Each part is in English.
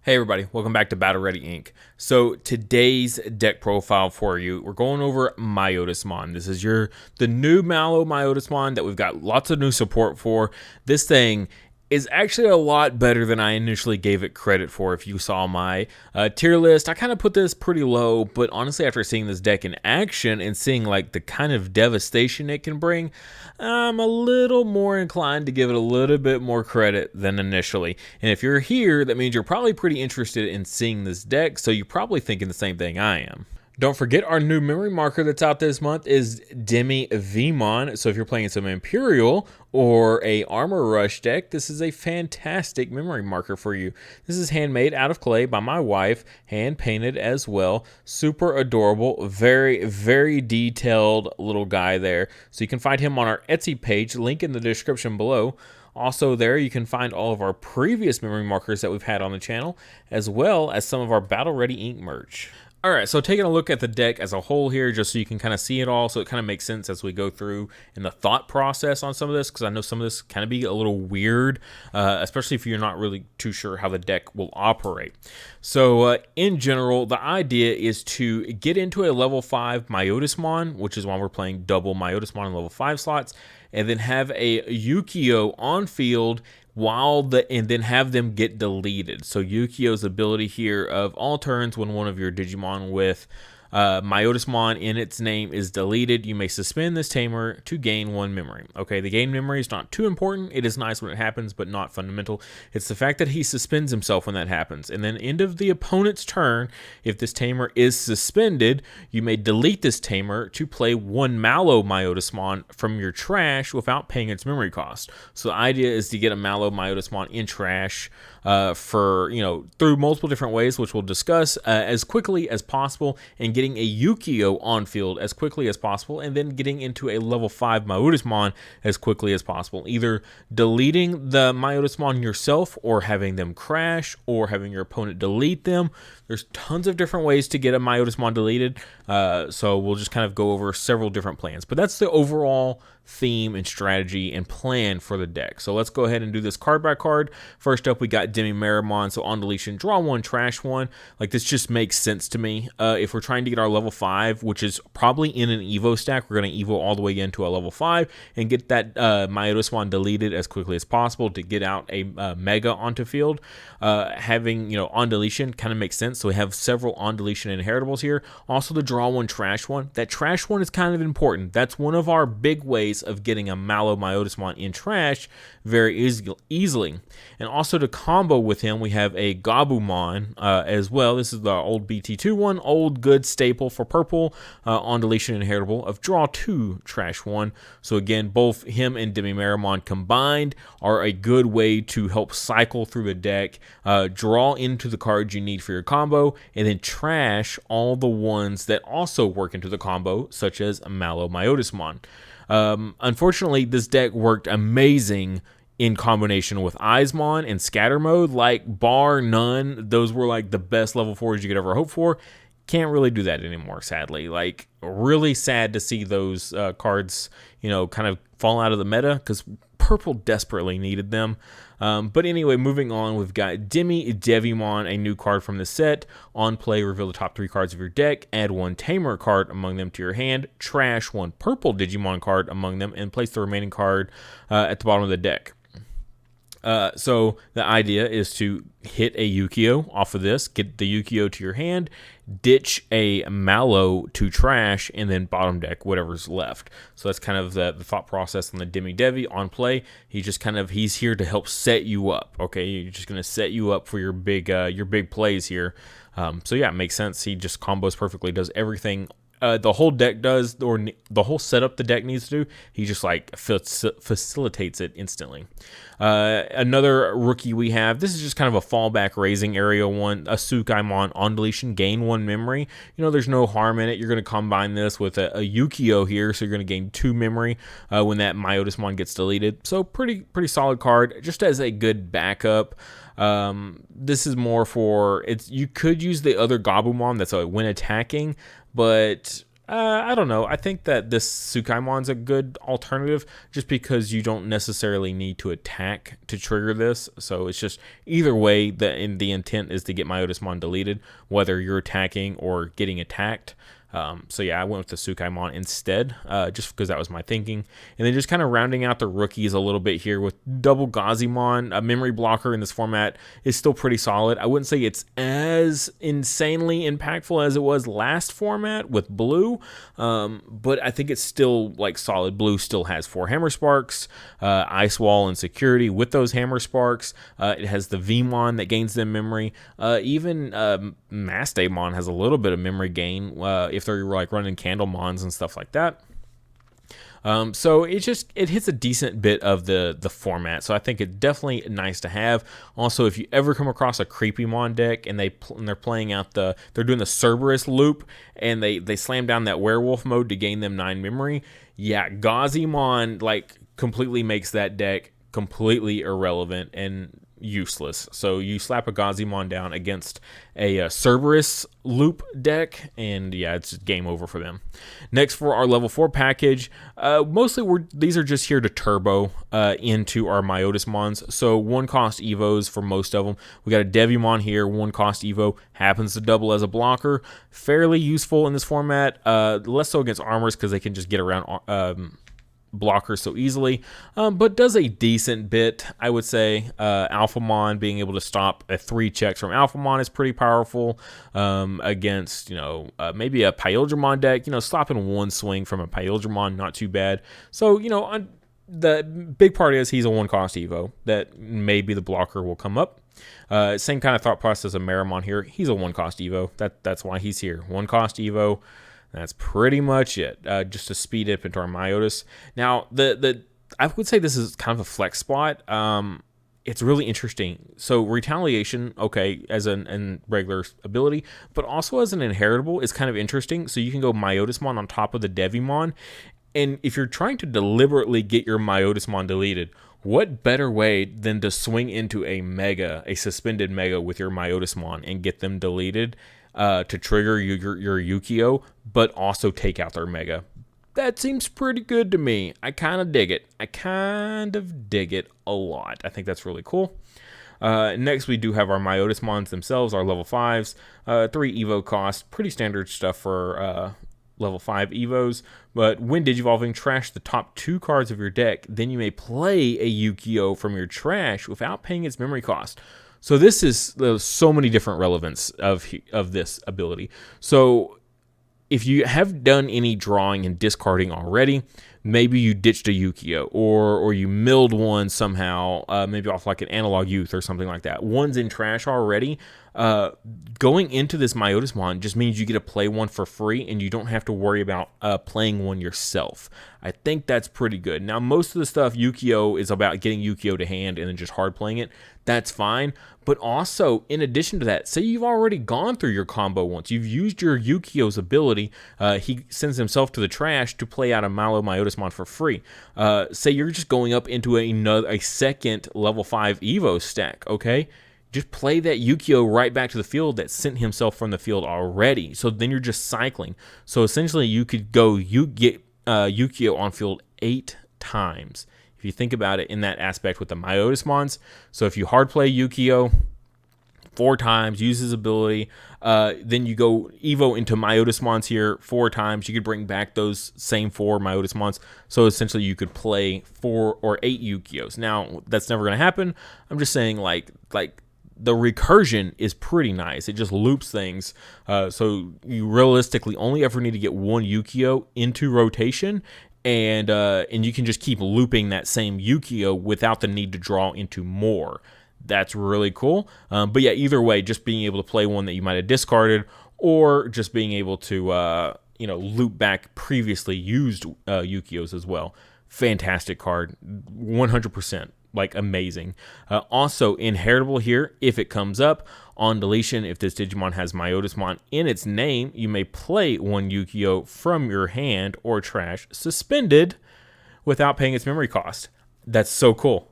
Hey everybody, welcome back to Battle Ready Inc. So today's deck profile for you, we're going over Myotismon. This is the new MaloMyotismon that we've got lots of new support for. This thing is actually a lot better than I initially gave it credit for. If you saw my tier list, I kind of put this pretty low, but honestly after seeing this deck in action and seeing like the kind of devastation it can bring, I'm a little more inclined to give it a little bit more credit than initially. And if you're here, that means you're probably pretty interested in seeing this deck, so you're probably thinking the same thing I am. Don't forget our new memory marker that's out this month is Digimon. So if you're playing some Imperial or a Armor Rush deck, this is a fantastic memory marker for you. This is handmade out of clay by my wife, hand painted as well. Super adorable, very, very detailed little guy there. So you can find him on our Etsy page, link in the description below. Also there, you can find all of our previous memory markers that we've had on the channel, as well as some of our Battle Ready Inc. merch. All right, so taking a look at the deck as a whole here, just so you can kind of see it all, so it kind of makes sense as we go through in the thought process on some of this, because I know some of this kind of be a little weird, especially if you're not really too sure how the deck will operate. So in general, the idea is to get into a level 5 Myotismon, which is why we're playing double Myotismon in level 5 slots, and then have a Yukio on field and then have them get deleted. So Yukio's ability here of all turns when one of your Digimon with Myotismon in its name is deleted, you may suspend this tamer to gain 1 memory. Okay, the gain memory is not too important. It is nice when it happens, but not fundamental. It's the fact that he suspends himself when that happens. And then end of the opponent's turn, if this tamer is suspended, you may delete this tamer to play 1 MaloMyotismon from your trash without paying its memory cost. So the idea is to get a MaloMyotismon in trash for, through multiple different ways, which we'll discuss as quickly as possible, and getting a Yukio on field as quickly as possible, and then getting into a level 5 Myotismon as quickly as possible. Either deleting the Myotismon yourself, or having them crash, or having your opponent delete them. There's tons of different ways to get a Myotismon deleted, so we'll just kind of go over several different plans. But that's the overall theme and strategy and plan for the deck. So let's go ahead and do this card by card. First up, we got Pandemonium. So on deletion, draw 1, trash 1. Like, this just makes sense to me. If we're trying to get our level 5, which is probably in an Evo stack, we're going to Evo all the way into a level 5 and get that Myotismon deleted as quickly as possible to get out a Mega onto field. Having, on deletion kind of makes sense. So we have several on deletion inheritables here. Also the draw 1, trash 1. That trash 1 is kind of important. That's one of our big ways of getting a MaloMyotismon in trash very easily. And also to combo with him, we have a Gabumon as well. This is the old BT8 one, old good staple for purple, on deletion inheritable of draw 2, trash 1. So again, both him and Pandemonium combined are a good way to help cycle through the deck, draw into the cards you need for your combo, and then trash all the ones that also work into the combo, such as MaloMyotismon. Unfortunately, this deck worked amazing in combination with Ismon and Scatter Mode. Like, bar none, those were like the best level 4s you could ever hope for. Can't really do that anymore, sadly. Like, really sad to see those cards, kind of fall out of the meta, because purple desperately needed them. But anyway, moving on, we've got Devimon, a new card from the set. On play, reveal the top 3 cards of your deck, add 1 Tamer card among them to your hand, trash 1 purple Digimon card among them, and place the remaining card at the bottom of the deck. So the idea is to hit a Yukio off of this, get the Yukio to your hand, ditch a Malo to trash, and then bottom deck whatever's left. So that's kind of the thought process on the Devi on play. He's here to help set you up. Okay, you're just gonna set you up for your big plays here. So yeah, it makes sense. He just combos perfectly, does everything the whole deck does, or the whole setup the deck needs to do. He just like facilitates it instantly. Another rookie we have, this is just kind of a fallback raising area one, a Sukaimon on deletion, gain 1 memory. There's no harm in it. You're going to combine this with a Yukio here, so you're going to gain 2 memory when that Myotismon gets deleted. So pretty solid card, just as a good backup. This is more for, you could use the other Gabumon that's when attacking, but I don't know. I think that this Tsukaimon's a good alternative just because you don't necessarily need to attack to trigger this. So it's just either way, the intent is to get Myotismon deleted, whether you're attacking or getting attacked. So yeah, I went with the Tsukaimon instead, just because that was my thinking. And then just kind of rounding out the rookies a little bit here with double Gazimon. A memory blocker in this format is still pretty solid. I wouldn't say it's as insanely impactful as it was last format with blue, but I think it's still like solid. Blue still has 4 Hammer Sparks, Ice Wall and Security with those Hammer Sparks. It has the Vmon that gains them memory. Even Mastamon has a little bit of memory gain if they're like running Candlemons and stuff like that. So it hits a decent bit of the format. So I think it's definitely nice to have. Also, if you ever come across a Creepymon deck and they're playing out they're doing the Cerberus loop and they slam down that werewolf mode to gain them 9 memory. Yeah, Gazimon like completely makes that deck completely irrelevant and useless. So you slap a Gazimon down against a Cerberus loop deck, and yeah, it's game over for them. Next, for our level 4 package, mostly these are just here to turbo into our Myotismons. So 1 cost Evos for most of them. We got a Devimon here, 1 cost Evo, happens to double as a blocker. Fairly useful in this format, less so against armors because they can just get around blockers so easily, but does a decent bit, I would say. Alphamon, being able to stop 3 checks from Alphamon is pretty powerful against, maybe a Pyldramon deck. Stopping 1 swing from a Pyldramon, not too bad. So, the big part is he's a 1 cost Evo that maybe the blocker will come up. Same kind of thought process of Marimon here. He's a 1 cost Evo. That's why he's here. 1 cost Evo. That's pretty much it, just to speed up into our Myotis. Now, I would say this is kind of a flex spot. It's really interesting. So, Retaliation, okay, as an regular ability, but also as an inheritable is kind of interesting. So, you can go Myotismon on top of the Devimon. And if you're trying to deliberately get your Myotismon deleted, what better way than to swing into a suspended Mega with your Myotismon and get them deleted? To trigger your Yu-Gi-Oh, but also take out their Mega. That seems pretty good to me. I kind of dig it. A lot. I think that's really cool. Next, we do have our Myotismons themselves, our level 5s. 3 Evo cost. Pretty standard stuff for level 5 Evos. But when Digivolving, trash the top 2 cards of your deck. Then you may play a Yu-Gi-Oh from your trash without paying its memory cost. So this is so many different relevance of this ability. So if you have done any drawing and discarding already, maybe you ditched a Yu-Gi-Oh, or you milled one somehow, maybe off like an Analog Youth or something like that. One's in trash already. Going into this Myotismon just means you get to play one for free and you don't have to worry about playing one yourself. I think that's pretty good. Now, most of the stuff Yu-Gi-Oh is about getting Yu-Gi-Oh to hand and then just hard playing it. That's fine. But also, in addition to that, say you've already gone through your combo once. You've used your Yu-Gi-Oh's ability. He sends himself to the trash to play out a MaloMyotismon for free. Say you're just going up into a second level 5 Evo stack, okay? Just play that Yu-Gi-Oh right back to the field that sent himself from the field already. So then you're just cycling. So essentially, you could go get Yu-Gi-Oh on field 8 times. If you think about it in that aspect with the Myotismons. So if you hard play Yu-Gi-Oh 4 times, use his ability, then you go Evo into Myotismons here 4 times. You could bring back those same 4 Myotismons. So essentially you could play 4 or 8 Yu-Gi-Ohs. Now, that's never going to happen. I'm just saying like the recursion is pretty nice. It just loops things. So you realistically only ever need to get 1 Yu-Gi-Oh into rotation, and you can just keep looping that same Yu-Gi-Oh without the need to draw into more. That's really cool. But yeah, either way, just being able to play one that you might have discarded, or just being able to loop back previously used Yu-Gi-Ohs as well. Fantastic card, 100%. Like amazing. Also inheritable here if it comes up on deletion. If this Digimon has Myotismon in its name, you may play 1 Yu-Gi-Oh from your hand or trash suspended without paying its memory cost. That's so cool.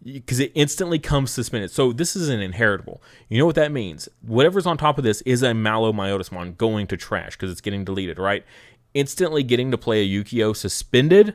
because it instantly comes suspended. So this is an inheritable. You know what that means? Whatever's on top of this is a MaloMyotismon going to trash because it's getting deleted, right? Instantly getting to play a Yu-Gi-Oh! Suspended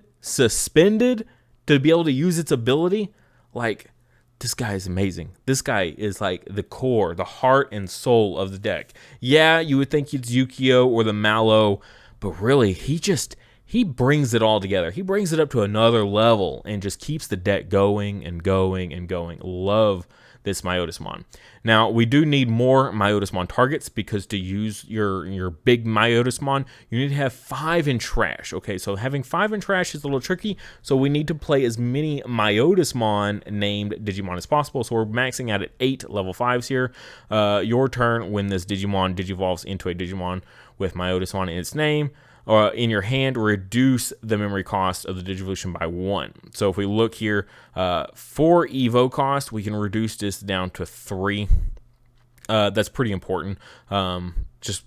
to be able to use its ability. Like, this guy is amazing. This guy is like the core, the heart and soul of the deck. Yeah, you would think it's Yu-Gi-Oh! Or the Malo, but really, he brings it all together. He brings it up to another level and just keeps the deck going and going and going. Love this Myotismon. Now, we do need more Myotismon targets because to use your big Myotismon, you need to have 5 in trash. Okay, so having 5 in trash is a little tricky, so we need to play as many Myotismon named Digimon as possible. So we're maxing out at 8 level 5s here. Your turn when this Digimon digivolves into a Digimon with Myotismon in its name. In your hand, reduce the memory cost of the Digivolution by 1. So if we look here, for Evo cost, we can reduce this down to 3. That's pretty important. Just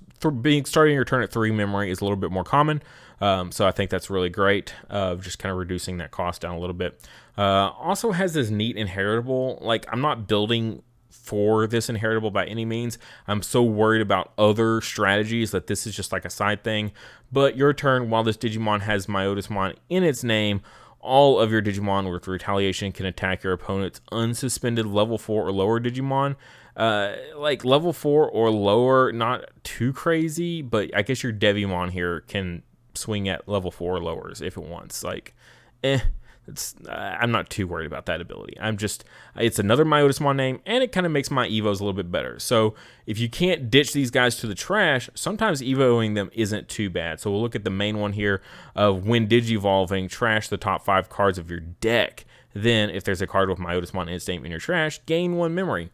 starting your turn at 3 memory is a little bit more common. So I think that's really great. Just kind of reducing that cost down a little bit. Also has this neat inheritable. Like, I'm not building for this inheritable by any means. I'm so worried about other strategies that this is just like a side thing. But your turn, while this Digimon has Myotismon in its name, all of your Digimon with retaliation can attack your opponent's unsuspended level 4 or lower Digimon. Like level 4 or lower, not too crazy, but I guess your Devimon here can swing at level 4 or lowers if it wants. Like, I'm not too worried about that ability. It's another Myotismon name, and it kind of makes my Evos a little bit better. So if you can't ditch these guys to the trash, sometimes Evoing them isn't too bad. So we'll look at the main one here of when Digivolving, trash the top 5 cards of your deck. Then if there's a card with Myotismon in its name in your trash, gain 1 memory.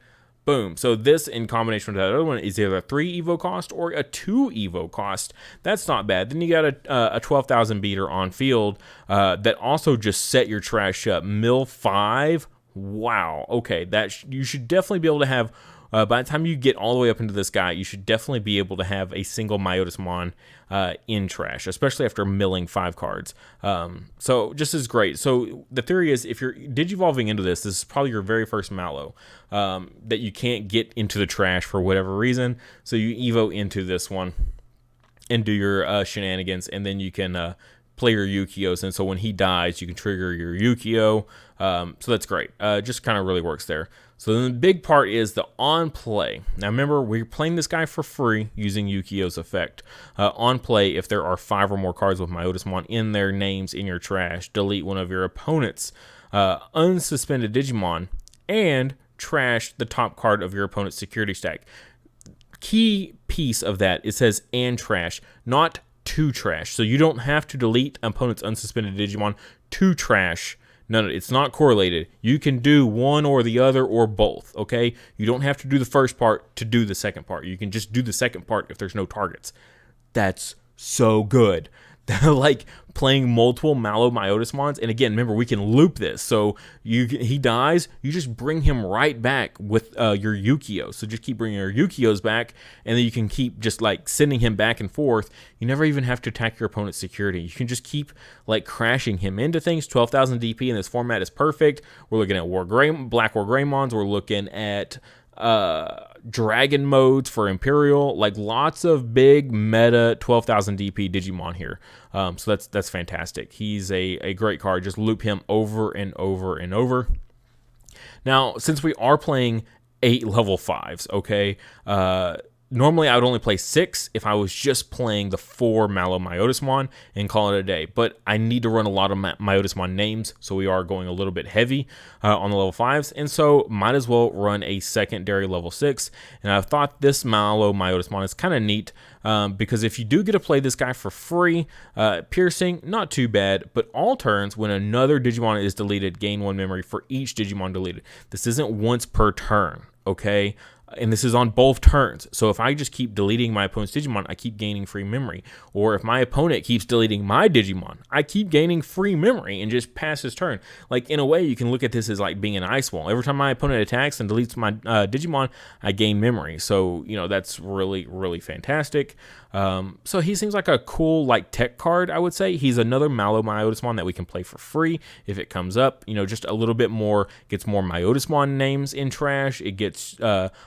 Boom. So this, in combination with that other one, is either a 3 Evo cost or a 2 Evo cost. That's not bad. Then you got a 12,000 beater on field that also just set your trash up. Mill 5. Wow. Okay. You should definitely be able to have, by the time you get all the way up into this guy, you should definitely be able to have a single Myotismon in trash, especially after milling 5 cards. So just as great. So the theory is, if you're digivolving into this is probably your very first Malo that you can't get into the trash for whatever reason. So you Evo into this one and do your shenanigans, and then you can play your Yu-Gi-Ohs, and so when he dies, you can trigger your Yu-Gi-Oh. So that's great. Just kind of really works there. So then the big part is the on play. Now remember, we're playing this guy for free using Yu-Gi-Oh's effect. On play, if there are 5 or more cards with Myotismon in their names in your trash, delete one of your opponent's unsuspended Digimon and trash the top card of your opponent's security stack. Key piece of that, it says and trash, not to trash. So you don't have to delete opponent's unsuspended Digimon to trash. No, it's not correlated. You can do one or the other or both, okay? You don't have to do the first part to do the second part. You can just do the second part if there's no targets. That's so good. Like playing multiple MaloMyotismons, and again, remember, we can loop this. So he dies, you just bring him right back with your Yu-Gi-Oh. So just keep bringing your Yu-Gi-Ohs back, and then you can keep just like sending him back and forth. You never even have to attack your opponent's security. You can just keep like crashing him into things. 12,000 DP in this format is perfect. We're looking at Black War Greymons. We're looking at dragon modes for Imperial, like lots of big meta 12,000 DP Digimon here. So that's fantastic. He's a great card. Just loop him over and over and over. Now, since we are playing 8 level 5s, okay, normally I would only play 6 if I was just playing the 4 MaloMyotismon and call it a day. But I need to run a lot of Myotismon names, so we are going a little bit heavy on the level 5s. And so might as well run a secondary level 6. And I thought this MaloMyotismon is kind of neat because if you do get to play this guy for free, piercing, not too bad. But all turns, when another Digimon is deleted, gain 1 memory for each Digimon deleted. This isn't once per turn, okay? and this is on both turns. So if I just keep deleting my opponent's Digimon, I keep gaining free memory. Or if my opponent keeps deleting my Digimon, I keep gaining free memory and just pass his turn. Like, in a way, you can look at this as like being an ice wall. Every time my opponent attacks and deletes my Digimon, I gain memory. So, you know, that's really, really fantastic. So he seems like a cool like tech card, I would say. He's another MaloMyotismon that we can play for free if it comes up. You know, just a little bit more, gets more Myotismon names in trash. It gets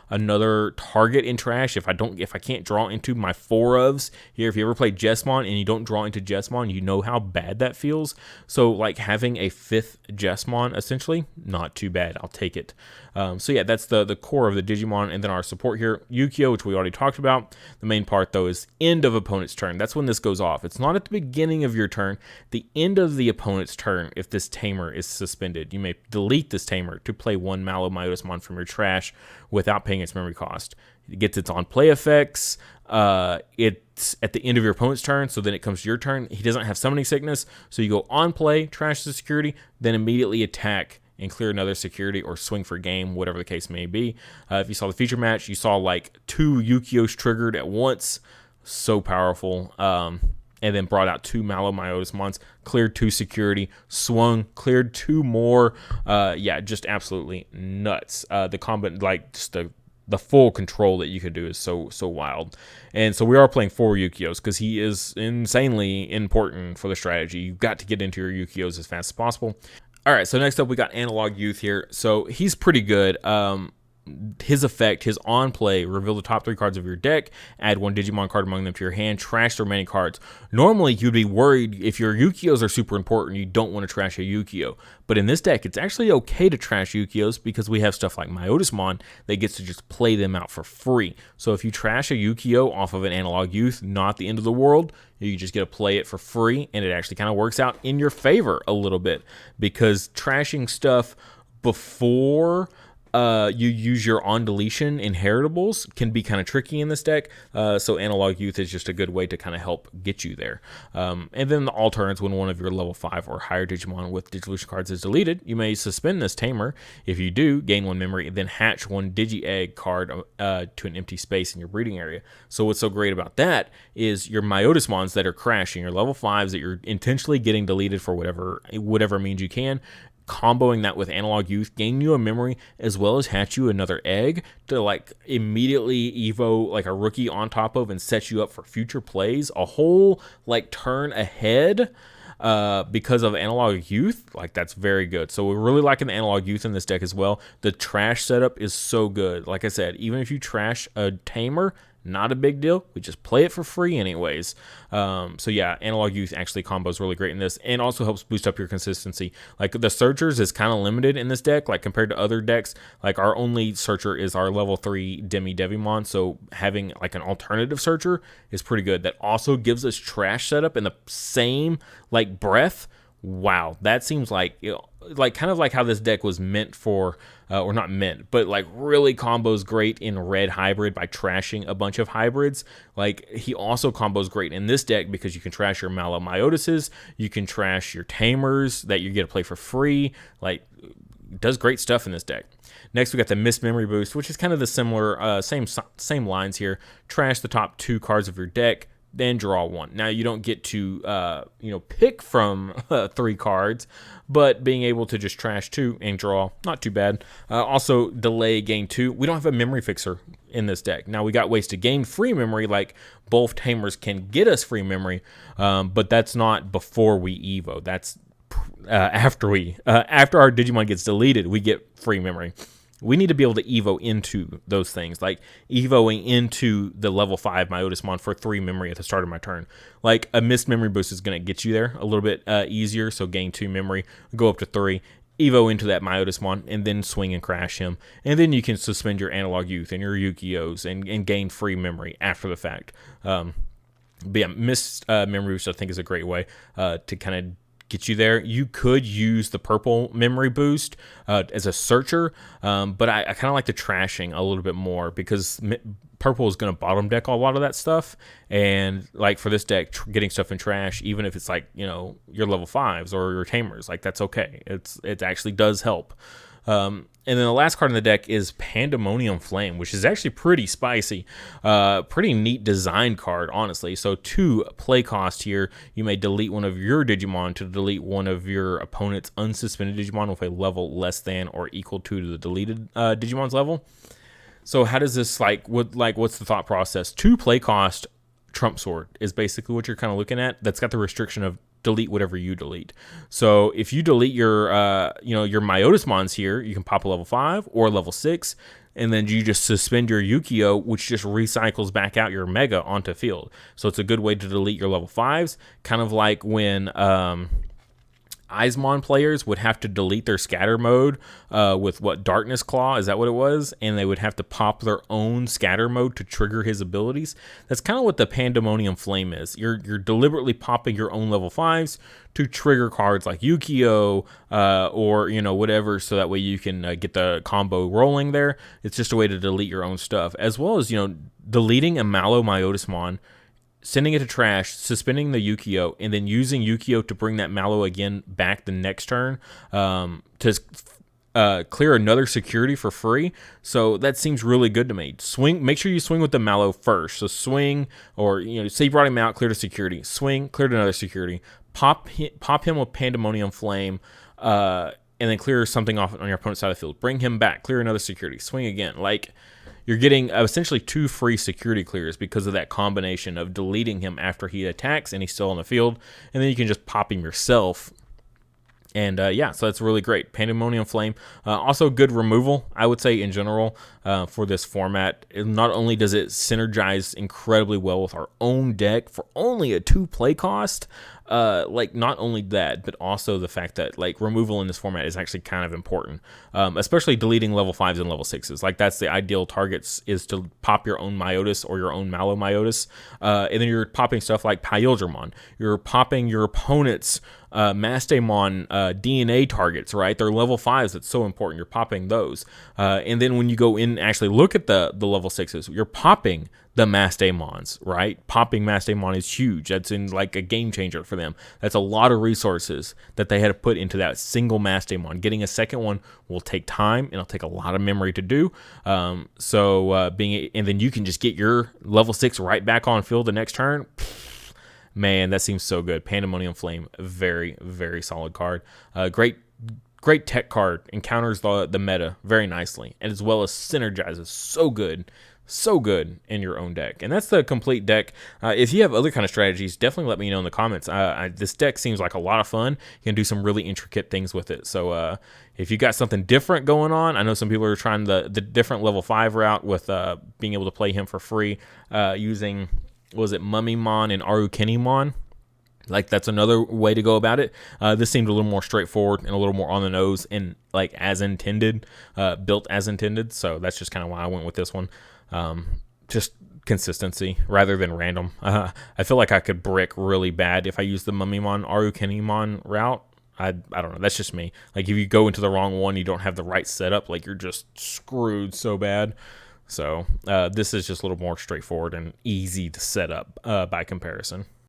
another target in trash. If I can't draw into my 4-ofs here, if you ever play Jesmon and you don't draw into Jesmon, you know how bad that feels. So like having a 5th Jesmon, essentially, not too bad. I'll take it. So yeah, that's the core of the Digimon. And then our support here, Yukio, which we already talked about. The main part though is end of opponent's turn. That's when this goes off. It's not at the beginning of your turn, the end of the opponent's turn. If this tamer is suspended, you may delete this tamer to play one MaloMyotismon from your trash without paying its memory cost. It gets its on play effects. It's at the end of your opponent's turn, so then it comes to your turn. He doesn't have summoning sickness, so you go on play, trash the security, then immediately attack and clear another security or swing for game, whatever the case may be. If you saw the feature match, you saw like 2 Yukios triggered at once. So powerful. And then brought out 2 MaloMyotismons, cleared 2 security, swung, cleared 2 more. Yeah, just absolutely nuts. The combat, like just the full control that you could do is so wild. And so we are playing 4 Yukios because he is insanely important for the strategy. You've got to get into your Yukios as fast as possible. All right, so next up we got Analog Youth here. So he's pretty good. His effect, his on play, reveal the top 3 cards of your deck, add 1 Digimon card among them to your hand, trash the remaining cards. Normally, you'd be worried if your Yukios are super important, you don't want to trash a Yukio. But in this deck, it's actually okay to trash Yukios because we have stuff like Myotismon that gets to just play them out for free. So if you trash a Yukio off of an Analog Youth, not the end of the world. You just get to play it for free, and it actually kind of works out in your favor a little bit because trashing stuff before you use your on deletion inheritables can be kind of tricky in this deck. So Analog Youth is just a good way to kind of help get you there. And then the alternates, when one of your level 5 or higher Digimon with Digivolution cards is deleted, you may suspend this tamer. If you do, gain 1 memory, and then hatch 1 Digi-Egg card to an empty space in your breeding area. So what's so great about that is your Myotismons that are crashing, your level 5s that you're intentionally getting deleted for whatever means you can, comboing that with Analog Youth, gain you a memory as well as hatch you another egg to like immediately evo like a rookie on top of and set you up for future plays a whole like turn ahead because of Analog Youth. Like, that's very good. So we're really liking the Analog Youth in this deck as well. The trash setup is so good. Like I said, even if you trash a tamer, not a big deal. We just play it for free anyways. So yeah, Analog Youth actually combos really great in this and also helps boost up your consistency. Like, the Searchers is kind of limited in this deck, like compared to other decks. Like, our only Searcher is our level 3 Devimon, so having like an alternative Searcher is pretty good. That also gives us trash setup in the same like breath. Wow, that seems like, you know, like kind of like how this deck was meant for, or not meant, but like really combos great in red hybrid by trashing a bunch of hybrids. Like, he also combos great in this deck because you can trash your MaloMyotises, you can trash your Tamers that you get to play for free. Like, does great stuff in this deck. Next, we got the Missed Memory Boost, which is kind of the similar, same lines here. Trash the top 2 cards of your deck, then draw 1. Now, you don't get to, pick from 3 cards, but being able to just trash 2 and draw, not too bad. Also, delay gain 2. We don't have a memory fixer in this deck. Now, we got ways to gain free memory, like both Tamers can get us free memory, but that's not before we Evo. That's after our Digimon gets deleted, we get free memory. We need to be able to Evo into those things, like Evoing into the level 5 Myotismon for 3 memory at the start of my turn. Like, a Missed Memory Boost is going to get you there a little bit easier, so gain 2 memory, go up to 3, Evo into that Myotismon, and then swing and crash him. And then you can suspend your Analog Youth and your Yukios and gain free memory after the fact. But yeah, Missed Memory Boost, I think, is a great way to kind of get you there. You could use the purple memory boost as a searcher, but I kind of like the trashing a little bit more because purple is going to bottom deck a lot of that stuff, and like for this deck, getting stuff in trash, even if it's like, you know, your level 5s or your Tamers, like, that's okay. It actually does help. And then the last card in the deck is Pandemonium Flame, which is actually pretty spicy. Pretty neat design card, honestly. So 2 play cost here. You may delete one of your Digimon to delete one of your opponent's unsuspended Digimon with a level less than or equal to the deleted Digimon's level. So how does this, what's the thought process? 2 play cost Trump Sword is basically what you're kind of looking at. That's got the restriction of delete whatever you delete. So if you delete your your Myotismons here, you can pop a level 5 or level 6, and then you just suspend your Yukio, which just recycles back out your Mega onto field. So it's a good way to delete your level 5s, kind of like when Ismon players would have to delete their scatter mode with Darkness Claw, is that what it was? And they would have to pop their own scatter mode to trigger his abilities. That's kind of what the Pandemonium Flame is. You're deliberately popping your own level 5s to trigger cards like Yukio or whatever, so that way you can get the combo rolling there. It's just a way to delete your own stuff, as well as deleting a MaloMyotismon, sending it to trash, suspending the Yukio, and then using Yukio to bring that Malo again back the next turn to clear another security for free. So that seems really good to me. Make sure you swing with the Malo first. So swing, or say you brought him out, cleared a security, swing, cleared another security, pop him with Pandemonium Flame, and then clear something off on your opponent's side of the field. Bring him back, clear another security, swing again. You're getting essentially 2 free security clears because of that combination of deleting him after he attacks and he's still on the field, and then you can just pop him yourself. And so that's really great. Pandemonium Flame, also good removal, I would say, in general, for this format. Not only does it synergize incredibly well with our own deck for only a 2 play cost, not only that, but also the fact that removal in this format is actually kind of important, especially deleting level 5s and level 6s. That's the ideal targets, is to pop your own Myotis or your own MaloMyotis, and then you're popping stuff like Pyldramon. You're popping your opponent's Mastemon DNA targets, right? They're level 5s. That's so important. You're popping those. And then when you go in and actually look at the level 6s, you're popping the Mastemons, right? Popping Mastemon is huge. That's a game changer for them. That's a lot of resources that they had to put into that single Mastemon. Getting a second one will take time, and it'll take a lot of memory to do. And then you can just get your level 6 right back on field the next turn. Man, that seems so good. Pandemonium Flame, very, very solid card. Great tech card. Encounters the meta very nicely, and as well as synergizes so good in your own deck. And that's the complete deck. If you have other kind of strategies, definitely let me know in the comments. This deck seems like a lot of fun. You can do some really intricate things with it. So if you got something different going on, I know some people are trying the different level 5 route with being able to play him for free using, Mummymon and Arukenimon. That's another way to go about it. This seemed a little more straightforward and a little more on the nose, and as intended, built as intended. So that's just kind of why I went with this one. Just consistency rather than random. I feel like I could brick really bad if I use the Mummymon Arukenimon route. I don't know. That's just me. If you go into the wrong one, you don't have the right setup, you're just screwed so bad. So this is just a little more straightforward and easy to set up by comparison.